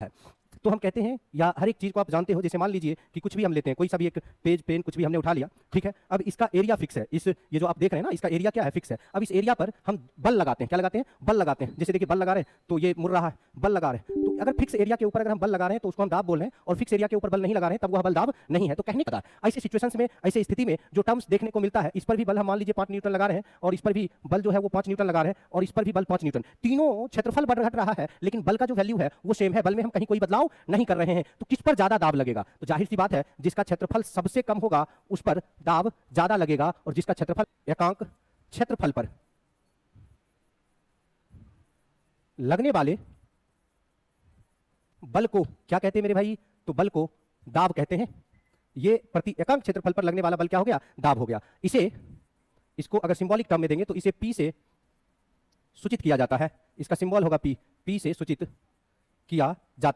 है। तो हम कहते हैं, या हर एक चीज को आप जानते हो, जैसे मान लीजिए कि कुछ भी हम लेते हैं, कोई सा भी एक पेज पेन कुछ भी हमने उठा लिया, ठीक है। अब इसका एरिया फिक्स है, इस ये जो आप देख रहे हैं ना, इसका एरिया क्या है, फिक्स है। अब इस एरिया पर हम बल लगाते हैं, क्या लगाते हैं, बल लगाते हैं। जैसे देखिए बल लगा रहे हैं तो ये मुड़ रहा है, बल लगा रहे हैं। तो अगर फिक्स एरिया के ऊपर अगर हम बल लगा रहे हैं तो उसको हम दाब बोल रहे हैं, और फिक्स एरिया के ऊपर बल नहीं लगा रहे हैं तब वह बल दाब नहीं है। तो कहने का ऐसी सिचुएशंस में, ऐसी स्थिति में जो टर्म्स देखने को मिलता है, इस पर भी बल हम मान लीजिए 5 न्यूटन लगा रहे हैं, और इस पर भी बल जो है वो 5 न्यूटन लगा रहे हैं, और इस पर भी बल 5 न्यूटन, तीनों क्षेत्रफल बढ़ घट रहा है, लेकिन बल का जो वैल्यू है वो सेम है, बल में हम कहीं कोई बदलाव नहीं कर रहे हैं। तो किस पर ज्यादा दाब लगेगा? तो जाहिर सी बात है, जिसका क्षेत्रफल सबसे कम होगा उस पर दाब ज्यादा लगेगा, और जिसका क्षेत्रफल एकांक क्षेत्रफल पर लगने वाले बल को क्या कहते हैं मेरे भाई? तो बल को दाब कहते हैं। ये प्रति एकांक क्षेत्रफल पर लगने वाला बल क्या हो गया? दाब हो गया। इसको अगर सिंबॉलिक टर्म में देंगे तो इसे P से सूचित किया जाता है। इसका सिंबल होगा P, P से सूचित किया जाता है।